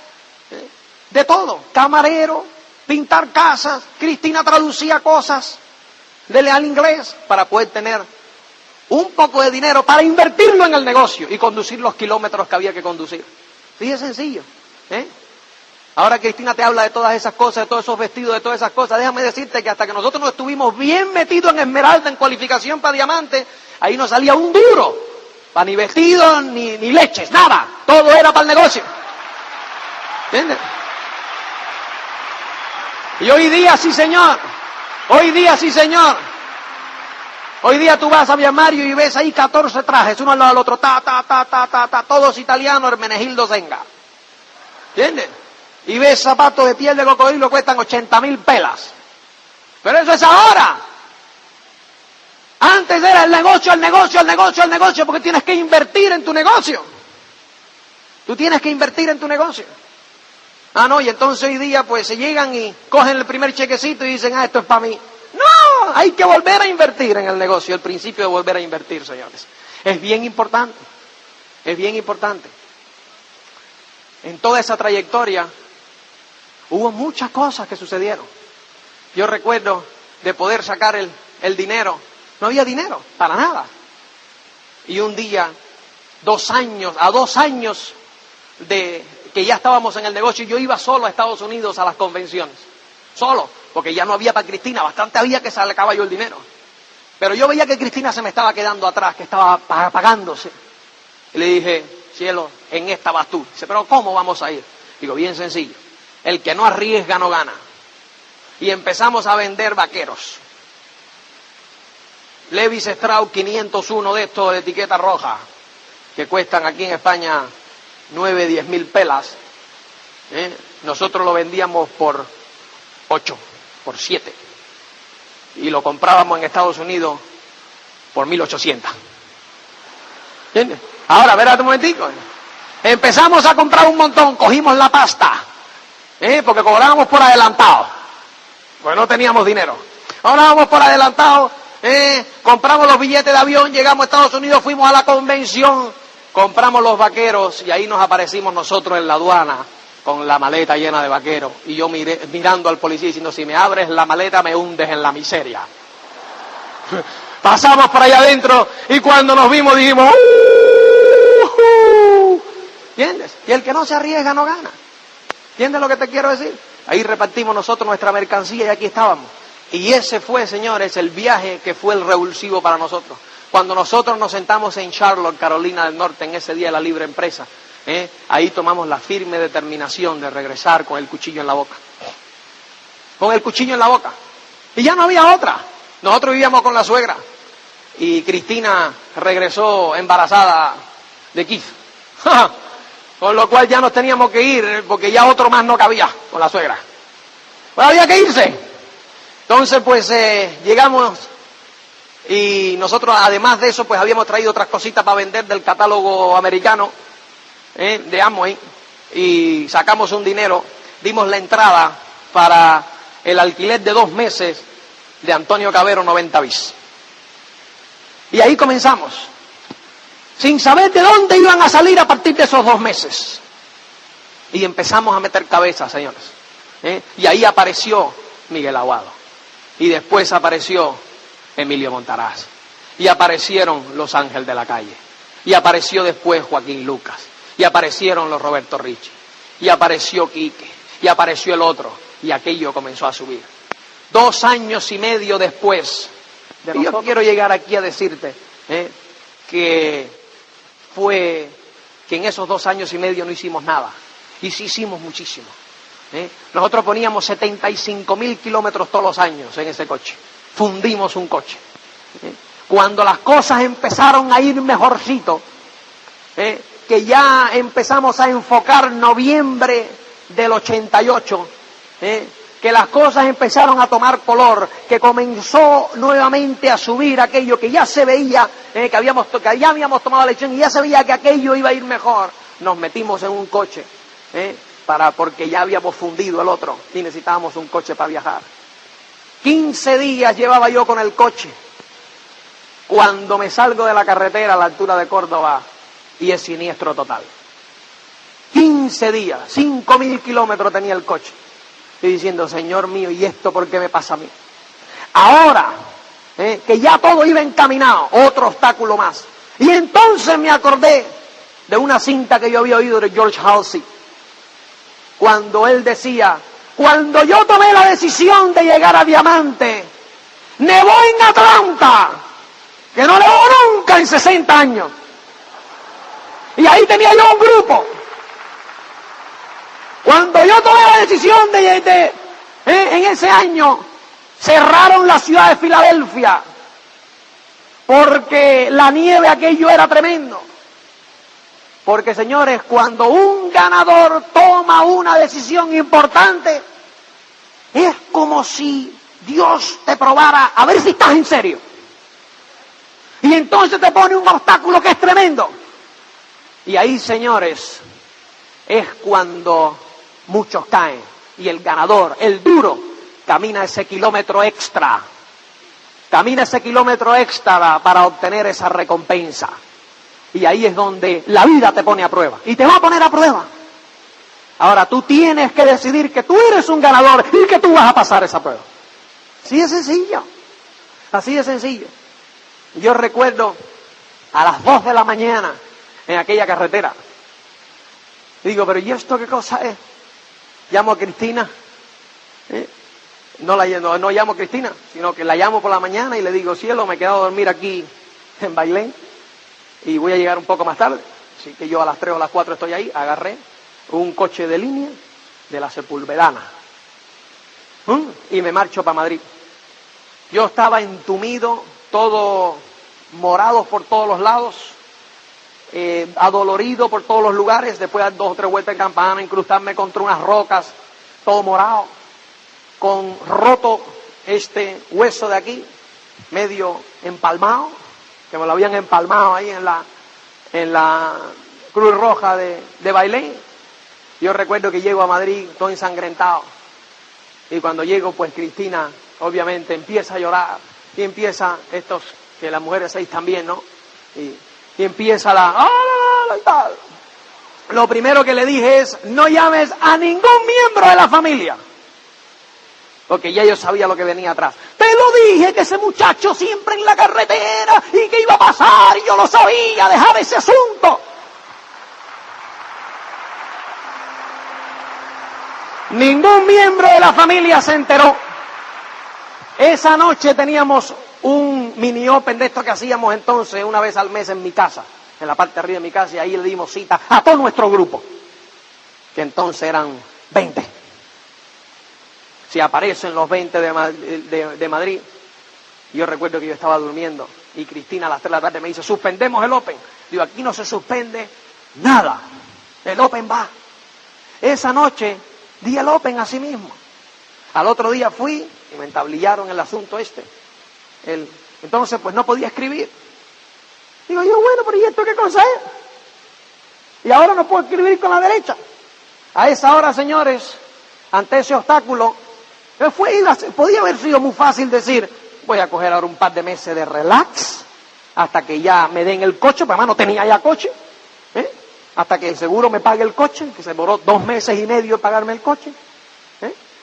de todo, camarero, pintar casas. Cristina traducía cosas al inglés para poder tener un poco de dinero para invertirlo en el negocio y conducir los kilómetros que había que conducir. Sí, es sencillo. Ahora Cristina te habla de todas esas cosas, de todos esos vestidos, de todas esas cosas. Déjame decirte que hasta que nosotros no estuvimos bien metidos en esmeralda, en cualificación para diamante, ahí no salía un duro, para ni vestidos, ni leches, nada. Todo era para el negocio. ¿Entiendes? Y hoy día sí, señor. Hoy día sí, señor. Hoy día tú vas a Via Mario y ves ahí 14 trajes, uno al lado del otro, todos italianos, Hermenegildo Zenga. ¿Entiendes? Y ves zapatos de piel de cocodrilo, cuestan 80,000 pelas. Pero eso es ahora. Antes era el negocio, porque tienes que invertir en tu negocio. Tú tienes que invertir en tu negocio. No, y entonces hoy día pues se llegan y cogen el primer chequecito y dicen, esto es para mí. No, hay que volver a invertir en el negocio, el principio de volver a invertir, señores. Es bien importante, es bien importante. En toda esa trayectoria hubo muchas cosas que sucedieron. Yo recuerdo de poder sacar el dinero, no había dinero, para nada. Y un día, a 2 años de que ya estábamos en el negocio, yo iba solo a Estados Unidos a las convenciones. Solo, porque ya no había para Cristina, bastante había que se le acababa yo el dinero. Pero yo veía que Cristina se me estaba quedando atrás, que estaba apagándose. Y le dije, cielo, en esta vas tú. Dice, pero ¿cómo vamos a ir? Digo, bien sencillo. El que no arriesga no gana. Y empezamos a vender vaqueros. Levi Strauss 501 de estos de etiqueta roja, que cuestan aquí en España 9,000-10,000 pelas. Nosotros lo vendíamos por 8, por 7. Y lo comprábamos en Estados Unidos por 1,800. ¿Entiendes? Ahora, espérate un momentico. Empezamos a comprar un montón, cogimos la pasta, porque cobrábamos por adelantado, pues no teníamos dinero. Ahora vamos por adelantado, compramos los billetes de avión, llegamos a Estados Unidos, fuimos a la convención, compramos los vaqueros y ahí nos aparecimos nosotros en la aduana con la maleta llena de vaqueros, y yo mirando al policía diciendo, si me abres la maleta me hundes en la miseria. Pasamos por allá adentro y cuando nos vimos dijimos, ¿entiendes? Y el que no se arriesga no gana. ¿Entiendes lo que te quiero decir? Ahí repartimos nosotros nuestra mercancía y aquí estábamos. Y ese fue, señores, el viaje que fue el revulsivo para nosotros. Cuando nosotros nos sentamos en Charlotte, Carolina del Norte, en ese día de la libre empresa, ahí tomamos la firme determinación de regresar con el cuchillo en la boca. Con el cuchillo en la boca. Y ya no había otra. Nosotros vivíamos con la suegra. Y Cristina regresó embarazada de Keith. Con lo cual ya nos teníamos que ir, porque ya otro más no cabía con la suegra. Pues había que irse. Entonces, pues, llegamos y nosotros, además de eso, pues habíamos traído otras cositas para vender del catálogo americano, de Amway, y sacamos un dinero, dimos la entrada para el alquiler de 2 meses de Antonio Cabero 90 bis. Y ahí comenzamos, sin saber de dónde iban a salir a partir de esos 2 meses. Y empezamos a meter cabeza, señores. Y ahí apareció Miguel Aguado. Y después apareció Emilio Montaraz. Y aparecieron los Ángeles de la Calle. Y apareció después Joaquín Lucas. Y aparecieron los Roberto Ricci. Y apareció Quique. Y apareció el otro. Y aquello comenzó a subir. 2 años y medio después. Y yo quiero llegar aquí a decirte que en esos 2 años y medio no hicimos nada. Y sí hicimos muchísimo. Nosotros poníamos 75.000 kilómetros todos los años en ese coche. Fundimos un coche. Cuando las cosas empezaron a ir mejorcito, que ya empezamos a enfocar noviembre del 88, que las cosas empezaron a tomar color, que comenzó nuevamente a subir aquello que ya se veía, que ya habíamos tomado la lección y ya se veía que aquello iba a ir mejor, nos metimos en un coche, porque ya habíamos fundido el otro y necesitábamos un coche para viajar. 15 días llevaba yo con el coche cuando me salgo de la carretera a la altura de Córdoba y es siniestro total. 15 días, 5.000 kilómetros tenía el coche. Y diciendo, Señor mío, ¿y esto por qué me pasa a mí? Ahora, que ya todo iba encaminado, otro obstáculo más. Y entonces me acordé de una cinta que yo había oído de George Halsey, cuando él decía, cuando yo tomé la decisión de llegar a Diamante, nevó en Atlanta, que no nevó nunca en 60 años. Y ahí tenía yo un grupo. Cuando yo tomé la decisión en ese año, cerraron la ciudad de Filadelfia, porque la nieve aquello era tremendo. Porque, señores, cuando un ganador toma una decisión importante, es como si Dios te probara a ver si estás en serio. Y entonces te pone un obstáculo que es tremendo. Y ahí, señores, es cuando muchos caen. Y el ganador, el duro, camina ese kilómetro extra. Camina ese kilómetro extra para obtener esa recompensa. Y ahí es donde la vida te pone a prueba. Y te va a poner a prueba. Ahora tú tienes que decidir que tú eres un ganador y que tú vas a pasar esa prueba. Así de sencillo. Así de sencillo. Yo recuerdo a las 2 de la mañana en aquella carretera. Y digo, pero ¿y esto qué cosa es? Llamo a Cristina. No llamo a Cristina, sino que la llamo por la mañana y le digo, cielo, me he quedado a dormir aquí en Bailén. Y voy a llegar un poco más tarde, así que yo a las 3 o a las 4 estoy ahí, agarré un coche de línea de la Sepulvedana y me marcho para Madrid. Yo estaba entumido, todo morado por todos los lados, adolorido por todos los lugares, después de dar 2 o 3 vueltas en campana, incrustarme contra unas rocas, todo morado, con roto este hueso de aquí, medio empalmado, que me lo habían empalmado ahí en la Cruz Roja de Bailén. Yo recuerdo que llego a Madrid todo ensangrentado. Y cuando llego, pues Cristina, obviamente, empieza a llorar. Y empieza que las mujeres 6 también, ¿no? Y empieza y tal. lo primero que le dije es, no llames a ningún miembro de la familia. Porque ya yo sabía lo que venía atrás. Te lo dije, que ese muchacho siempre en la carretera y que iba a pasar, y yo lo sabía, dejar ese asunto. Ningún miembro de la familia se enteró. Esa noche teníamos un mini open de esto que hacíamos entonces una vez al mes en mi casa, en la parte de arriba de mi casa, y ahí le dimos cita a todo nuestro grupo, que entonces eran 20. Si aparecen los 20 de Madrid, yo recuerdo que yo estaba durmiendo y Cristina a las 3 de la tarde me dice, suspendemos el open. Digo, aquí no se suspende nada, el open va. Esa noche di el open a sí mismo. Al otro día fui y me entablillaron el asunto este. Entonces pues no podía escribir. Digo yo, bueno, pero ¿y esto qué cosa es? Y ahora no puedo escribir con la derecha. A esa hora, señores, ante ese obstáculo, podía haber sido muy fácil decir, voy a coger ahora un par de meses de relax, hasta que ya me den el coche, porque además no tenía ya coche, hasta que el seguro me pague el coche, que se demoró 2 meses y medio en pagarme el coche,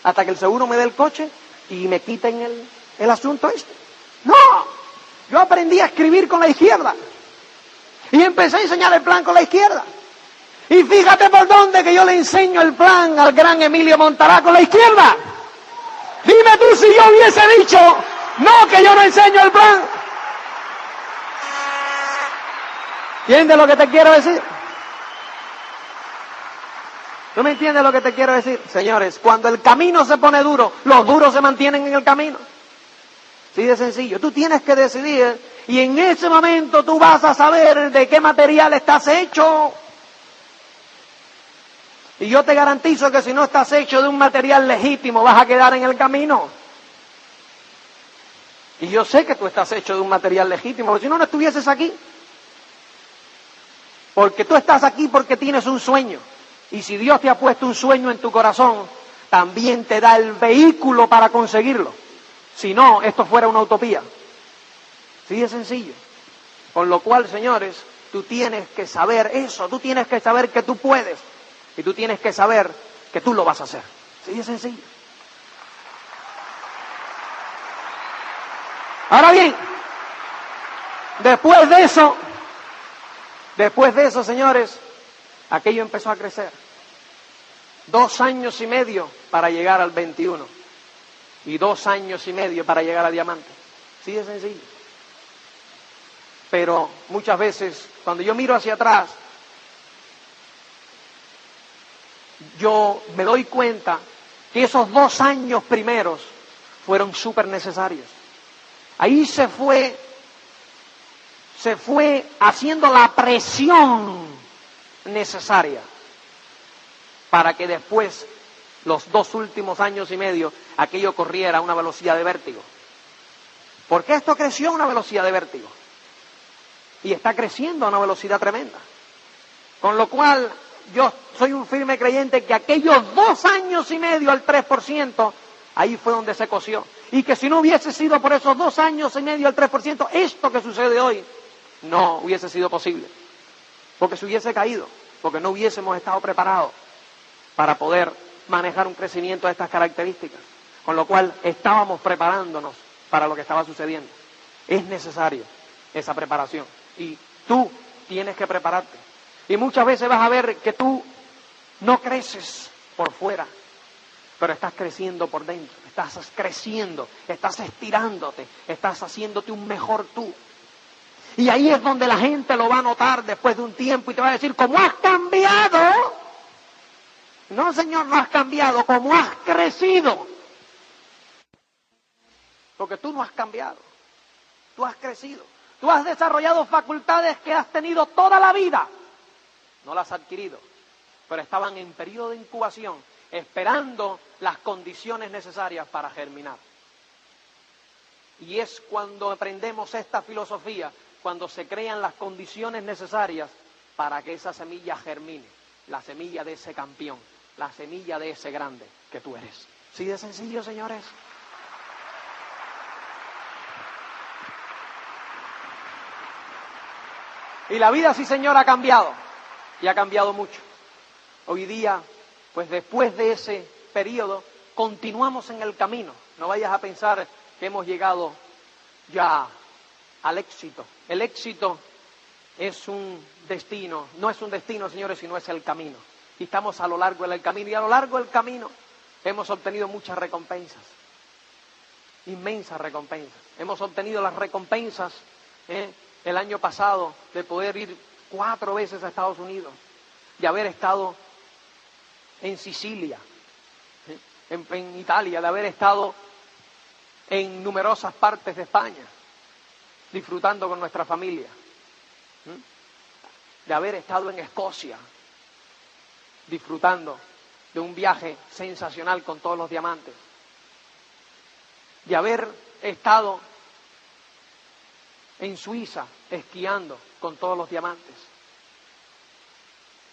hasta que el seguro me dé el coche y me quiten el asunto este. No, yo aprendí a escribir con la izquierda y empecé a enseñar el plan con la izquierda. Y fíjate por dónde que yo le enseño el plan al gran Emilio Montalá con la izquierda. Dime tú si yo hubiese dicho, no, que yo no enseño el plan. ¿Entiendes lo que te quiero decir? ¿Tú me entiendes lo que te quiero decir? Señores, cuando el camino se pone duro, los duros se mantienen en el camino. Así de sencillo. Tú tienes que decidir y en ese momento tú vas a saber de qué material estás hecho. Y yo te garantizo que si no estás hecho de un material legítimo, vas a quedar en el camino. Y yo sé que tú estás hecho de un material legítimo, porque si no, no estuvieses aquí. Porque tú estás aquí porque tienes un sueño. Y si Dios te ha puesto un sueño en tu corazón, también te da el vehículo para conseguirlo. Si no, esto fuera una utopía. Así de sencillo. Con lo cual, señores, tú tienes que saber eso, tú tienes que saber que tú puedes. Y tú tienes que saber que tú lo vas a hacer. Así de sencillo. Ahora bien, después de eso, señores, aquello empezó a crecer. 2 años y medio para llegar al 21. Y 2 años y medio para llegar a diamante. Así de sencillo. Pero muchas veces, cuando yo miro hacia atrás, yo me doy cuenta que esos 2 años primeros fueron súper necesarios. Ahí se fue haciendo la presión necesaria para que después, los 2 últimos años y medio, aquello corriera a una velocidad de vértigo. Porque esto creció a una velocidad de vértigo. Y está creciendo a una velocidad tremenda. Con lo cual, yo soy un firme creyente que aquellos 2 años y medio al 3%, ahí fue donde se coció. Y que si no hubiese sido por esos 2 años y medio al 3%, esto que sucede hoy no hubiese sido posible. Porque se hubiese caído, porque no hubiésemos estado preparados para poder manejar un crecimiento de estas características. Con lo cual estábamos preparándonos para lo que estaba sucediendo. Es necesario esa preparación. Y tú tienes que prepararte. Y muchas veces vas a ver que tú no creces por fuera, pero estás creciendo por dentro, estás creciendo, estás estirándote, estás haciéndote un mejor tú. Y ahí es donde la gente lo va a notar después de un tiempo y te va a decir, ¿cómo has cambiado? No, señor, no has cambiado, ¿cómo has crecido? Porque tú no has cambiado, tú has crecido, tú has desarrollado facultades que has tenido toda la vida. No las has adquirido, pero estaban en periodo de incubación, esperando las condiciones necesarias para germinar. Y es cuando aprendemos esta filosofía, cuando se crean las condiciones necesarias para que esa semilla germine, la semilla de ese campeón, la semilla de ese grande que tú eres. ¿Sí de sencillo, señores? Y la vida, sí, señor, ha cambiado. Y ha cambiado mucho. Hoy día, pues después de ese periodo, continuamos en el camino. No vayas a pensar que hemos llegado ya al éxito. El éxito es un destino, no es un destino, señores, sino es el camino. Y estamos a lo largo del camino, y a lo largo del camino hemos obtenido muchas recompensas, inmensas recompensas. Hemos obtenido las recompensas el año pasado de poder ir 4 veces a Estados Unidos, de haber estado en Sicilia, en Italia, de haber estado en numerosas partes de España, disfrutando con nuestra familia, de haber estado en Escocia, disfrutando de un viaje sensacional con todos los diamantes, de haber estado en Suiza esquiando con todos los diamantes,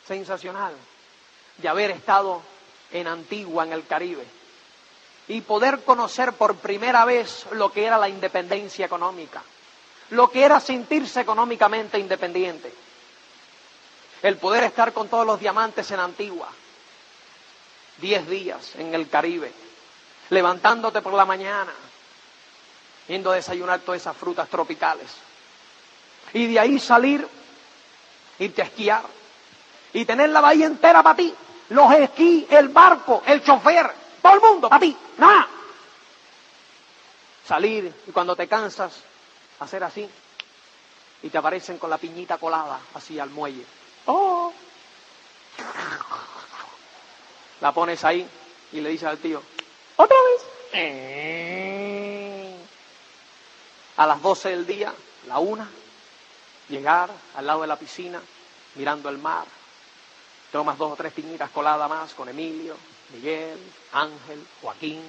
sensacional, de haber estado en Antigua, en el Caribe, y poder conocer por primera vez lo que era la independencia económica, lo que era sentirse económicamente independiente, el poder estar con todos los diamantes en Antigua, 10 días en el Caribe, levantándote por la mañana, yendo a desayunar todas esas frutas tropicales, y de ahí salir, irte a esquiar, y tener la bahía entera para ti, los esquís, el barco, el chofer, todo el mundo para ti, nada. Salir y cuando te cansas, hacer así, y te aparecen con la piñita colada, así al muelle. ¡Oh! La pones ahí y le dices al tío, ¡otra vez! A las 12 del día, la 1, llegar al lado de la piscina, mirando el mar. Tomas 2 o 3 piñitas coladas más con Emilio, Miguel, Ángel, Joaquín.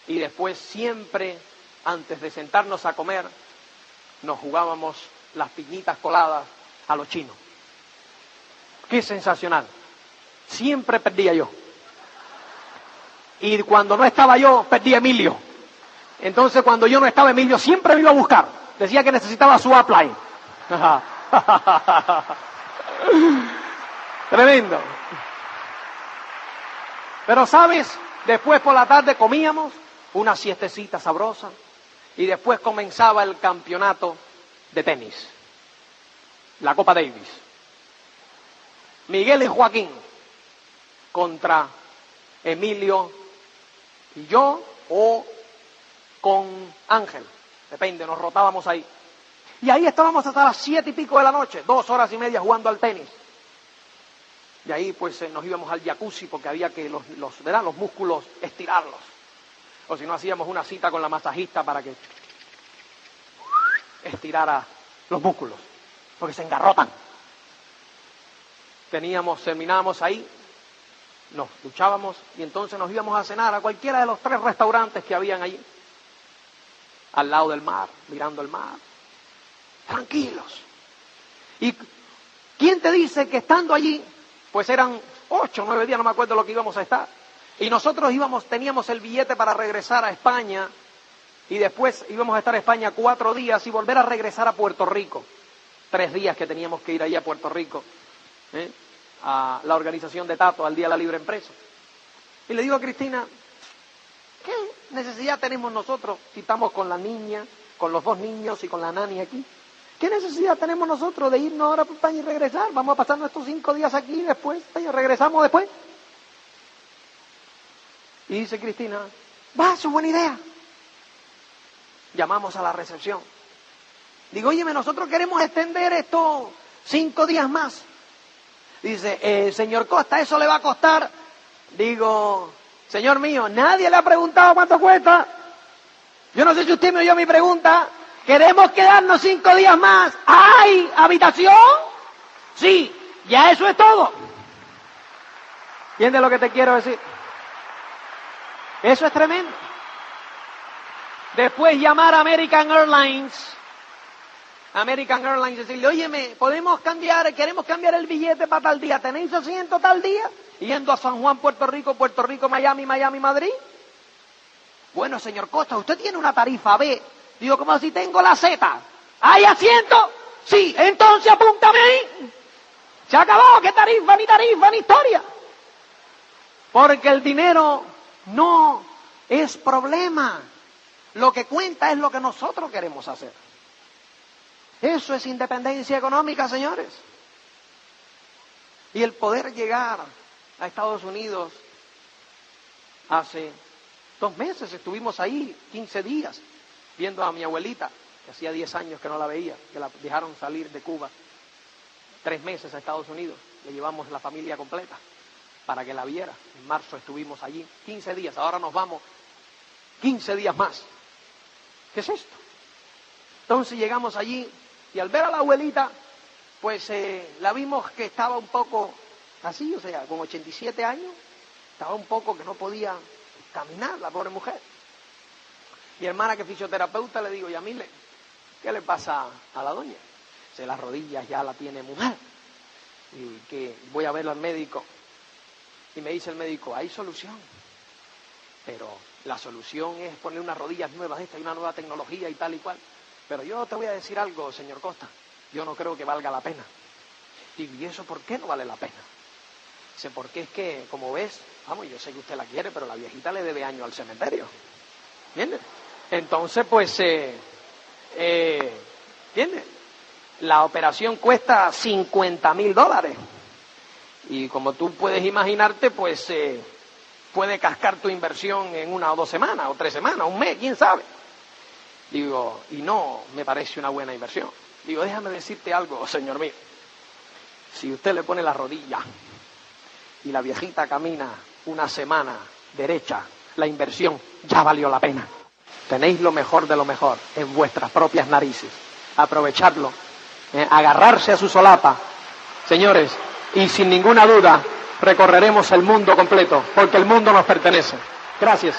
Y después siempre, antes de sentarnos a comer, nos jugábamos las piñitas coladas a los chinos. ¡Qué sensacional! Siempre perdía yo. Y cuando no estaba yo, perdía Emilio. Entonces cuando yo no estaba, Emilio siempre me iba a buscar. Decía que necesitaba su upline. Tremendo. Pero sabes, después por la tarde comíamos una siestecita sabrosa y después comenzaba el campeonato de tenis, la Copa Davis. Miguel y Joaquín contra Emilio y yo, o con Ángel, depende, nos rotábamos ahí. Y ahí estábamos hasta las 7 y pico de la noche, 2 horas y media jugando al tenis. Y ahí pues nos íbamos al jacuzzi porque había que los músculos estirarlos. O si no, hacíamos una cita con la masajista para que estirara los músculos, porque se engarrotan. Terminábamos ahí, nos duchábamos y entonces nos íbamos a cenar a cualquiera de los 3 restaurantes que habían allí, al lado del mar, mirando el mar, tranquilos. ¿Y quién te dice que estando allí, pues eran 8 o 9 días, no me acuerdo lo que íbamos a estar, y nosotros teníamos el billete para regresar a España, y después íbamos a estar en España 4 días y volver a regresar a Puerto Rico, 3 días que teníamos que ir allá a Puerto Rico, a la organización de Tato, al Día de la Libre Empresa. Y le digo a Cristina, ¿qué necesidad tenemos nosotros si estamos con la niña, con los 2 niños y con la nani aquí? ¿Qué necesidad tenemos nosotros de irnos ahora para España y regresar? Vamos a pasar nuestros 5 días aquí y después regresamos después. Y dice Cristina, va, es una buena idea. Llamamos a la recepción. Digo, óyeme, nosotros queremos extender esto 5 días más. Dice, señor Costa, ¿eso le va a costar? Digo, señor mío, nadie le ha preguntado cuánto cuesta. Yo no sé si usted me oyó mi pregunta. ¿Queremos quedarnos 5 días más? ¿Hay habitación? Sí, ya eso es todo. ¿Entiendes lo que te quiero decir? Eso es tremendo. Después llamar a American Airlines y decirle, óyeme, queremos cambiar el billete para tal día, ¿tenéis asiento tal día? Yendo a San Juan, Puerto Rico, Miami, Madrid. Bueno, señor Costa, usted tiene una tarifa B. Digo, como si tengo la Z. ¿Hay asiento? Sí, entonces apúntame ahí. Se acabó, ¿qué tarifa, ni historia? Porque el dinero no es problema. Lo que cuenta es lo que nosotros queremos hacer. Eso es independencia económica, señores. Y el poder llegar a Estados Unidos, hace 2 meses estuvimos ahí, 15 días, viendo a mi abuelita, que hacía 10 años que no la veía, que la dejaron salir de Cuba. 3 meses a Estados Unidos, le llevamos la familia completa para que la viera. En marzo estuvimos allí 15 días, ahora nos vamos 15 días más. ¿Qué es esto? Entonces llegamos allí y al ver a la abuelita, pues la vimos que estaba un poco así, o sea, con 87 años, estaba un poco que no podía caminar, la pobre mujer. Mi hermana, que es fisioterapeuta, le digo, Yamile, ¿qué le pasa a la doña? Se las rodillas ya la tiene muy mal. Y que voy a verlo al médico. Y me dice el médico, hay solución. Pero la solución es poner unas rodillas nuevas, esta y una nueva tecnología y tal y cual. Pero yo te voy a decir algo, señor Costa. Yo no creo que valga la pena. Digo, ¿y eso por qué no vale la pena? Dice, porque es que, como ves, vamos, yo sé que usted la quiere, pero la viejita le debe años al cementerio. ¿Entiendes? Entonces, pues, ¿entiendes? La operación cuesta $50,000. Y como tú puedes imaginarte, pues, puede cascar tu inversión en 1 o 2 semanas, o 3 semanas, 1 mes, quién sabe. Digo, y no me parece una buena inversión. Digo, déjame decirte algo, señor mío. Si usted le pone la rodilla y la viejita camina 1 semana derecha, la inversión ya valió la pena. Tenéis lo mejor de lo mejor en vuestras propias narices. Aprovecharlo, agarrarse a su solapa, señores, y sin ninguna duda recorreremos el mundo completo, porque el mundo nos pertenece. Gracias.